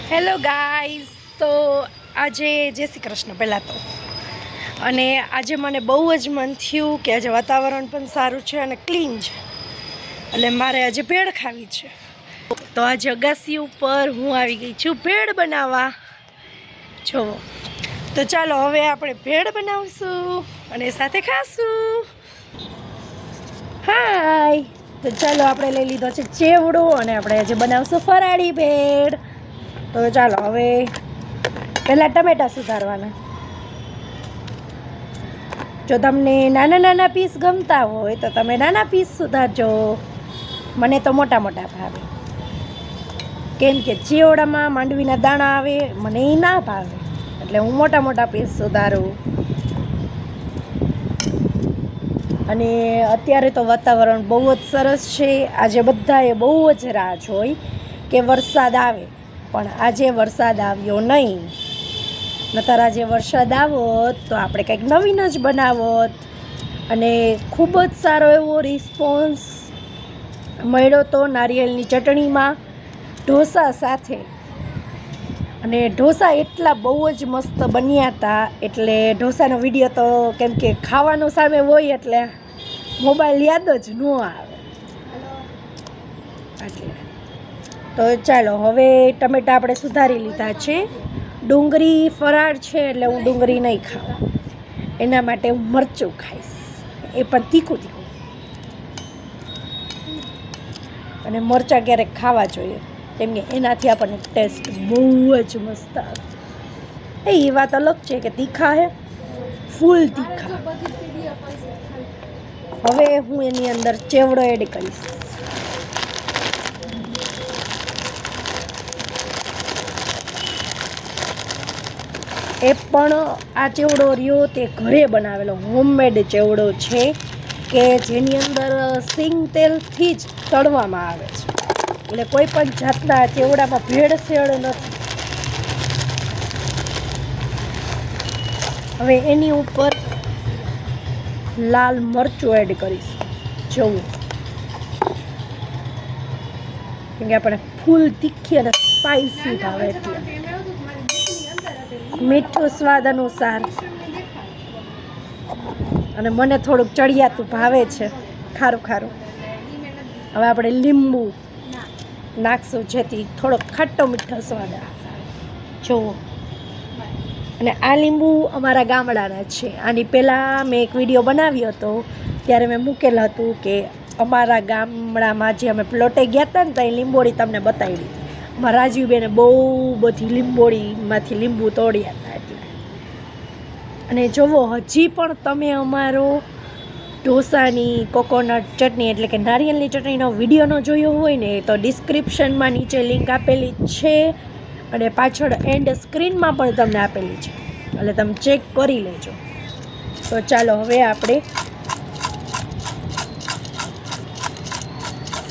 Hello guys, તો આજે જય શ્રી કૃષ્ણ પહેલાં તો. અને આજે મને બહુ જ મન થયું કે આજે વાતાવરણ પણ સારું છે અને ક્લીન છે, એટલે મારે આજે ભેળ ખાવી છે. તો આજે અગાસી ઉપર હું આવી ગઈ છું ભેળ બનાવવા. જો તો ચાલો હવે આપણે ભેળ બનાવશું અને સાથે ખાશું. હાય, તો ચાલો આપણે લઈ લીધો છે ચેવડો અને આપણે આજે બનાવશું ફરાળી ભેળ. તો ચાલો હવે પહેલાં ટમેટાં સુધારવાના. જો તમને નાના નાના પીસ ગમતા હોય તો તમે નાના પીસ સુધારજો. મને તો મોટા મોટા ભાવે, કેમ કે ચેવડામાં માંડવીના દાણા આવે, મને એ ના ભાવે, એટલે હું મોટા મોટા પીસ સુધારું. અને અત્યારે તો વાતાવરણ બહુ જ સરસ છે. આજે બધાએ બહુ જ રાહ જોઈ કે વરસાદ આવે, પણ આજે વરસાદ આવ્યો નહીં. નતર આજે વરસાદ આવોત તો આપણે કંઈક નવીન જ બનાવોત. અને ખૂબ જ સારો એવો રિસ્પોન્સ મળ્યો તો નારિયેળની ચટણીમાં ઢોસા સાથે. અને ઢોસા એટલા બહુ જ મસ્ત બન્યા હતા, એટલે ઢોસાનો વિડીયો તો કેમ કે ખાવાનું સામે હોય એટલે મોબાઈલ યાદ જ ન આવે. એટલે તો ચાલો હવે ટમેટાં આપણે સુધારી લીધા છે. ડુંગળી ફરાળ છે એટલે હું ડુંગળી નહીં ખાઉં, એના માટે હું મરચું ખાઈશ, એ પણ તીખું તીખું. અને મરચાં ક્યારેક ખાવા જોઈએ, કેમ કે એનાથી આપણને ટેસ્ટ બહુ જ મસ્ત આવે. એ વાત અલગ છે કે તીખા હે, ફૂલ તીખા. હવે હું એની અંદર ચેવડો એડ કરીશ. એ પણ આ ચેવડો રહ્યો તે ઘરે બનાવેલો હોમમેડ ચેવડો છે, કે જેની અંદર સિંગ તેલથી જ તળવામાં આવે છે, એટલે કોઈ પણ જાતના ચેવડામાં ભેળસેળ નથી. હવે એની ઉપર લાલ મરચું એડ કરીશ. જોવું, કેમ કે આપણે ફૂલ તીખી અને સ્પાઈસી ભાવે, એટલે મીઠું સ્વાદ અનુસાર. અને મને થોડુંક ચડિયાતું ભાવે છે, ખારું ખારું. હવે આપણે લીંબુ નાખશું જેથી થોડોક ખાટો મીઠો સ્વાદ આવે. જુઓ, અને આ લીંબુ અમારા ગામડાના છે. આની પહેલાં મેં એક વિડીયો બનાવ્યો હતો, ત્યારે મેં મૂકેલ હતું કે અમારા ગામડામાં જે અમે પ્લોટે ગયા હતા ને ત્યાં લીંબોળી તમને બતાવી. મારા રાજવીબેને બહુ બધી લીંબોળીમાંથી લીંબુ તોડ્યા હતા. એટલે અને જુઓ, હજી પણ તમે અમારો ઢોસાની કોકોનટ ચટણી એટલે કે નારિયેળની ચટણીનો વિડીયો ન જોયો હોય ને, તો ડિસ્ક્રિપ્શનમાં નીચે લિંક આપેલી છે, અને પાછળ એન્ડ સ્ક્રીનમાં પણ તમને આપેલી છે, એટલે તમે ચેક કરી લેજો. તો ચાલો હવે આપણે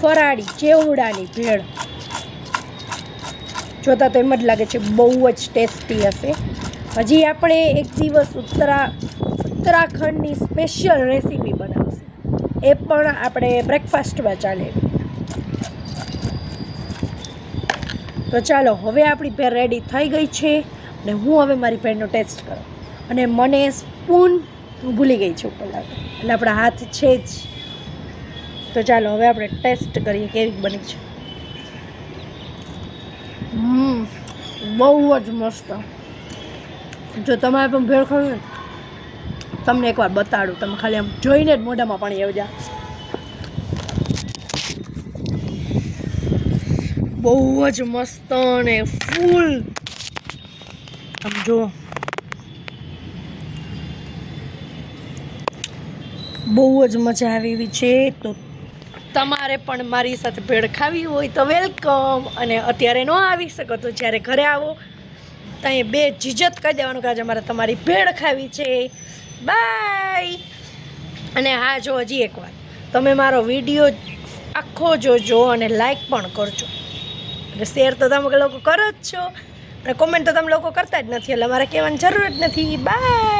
ફરાળી ચેવડાની ભેળ જોતાં તો એમ જ લાગે છે બહુ જ ટેસ્ટી હશે. હજી આપણે એક દિવસ ઉત્તરાખંડની સ્પેશિયલ રેસીપી બનાવશું, એ પણ આપણે બ્રેકફાસ્ટમાં ચાલે. તો ચાલો હવે આપણી ભેળ રેડી થઈ ગઈ છે, અને હું હવે મારી ભેળનો ટેસ્ટ કરું. અને મને સ્પૂન હું ભૂલી ગઈ છું પહેલાં, એટલે આપણા હાથ છે જ. તો ચાલો હવે આપણે ટેસ્ટ કરીએ કેવી બની છે. બહુ જ મસ્ત. જો તમારે પણ ભેળ ખાવી ને, તમને એકવાર બતાડું, તમે ખાલી આમ જોઈને જ મોઢામાં પાણી આવી જાય. બહુ જ મસ્ત અને ફૂલ. આમ જો, બહુ જ મજા આવી એવી છે. તો તમારે પણ મારી સાથે ભેળ ખાવી હોય તો વેલકમ. અને અત્યારે ન આવી શકો તો જ્યારે ઘરે આવો ત્યાં બે ઝીઝક કહી દેવાનું કે આજે અમારે તમારી ભેળ ખાવી છે. બાય. અને હા, જો હજી એક વાત, તમે મારો વિડીયો આખો જોજો અને લાઈક પણ કરજો. અને શેર તો તમે લોકો કરો જ છો, અને કોમેન્ટ તો તમે લોકો કરતા જ નથી, એટલે મારે કહેવાની જરૂર જ નથી. બાય.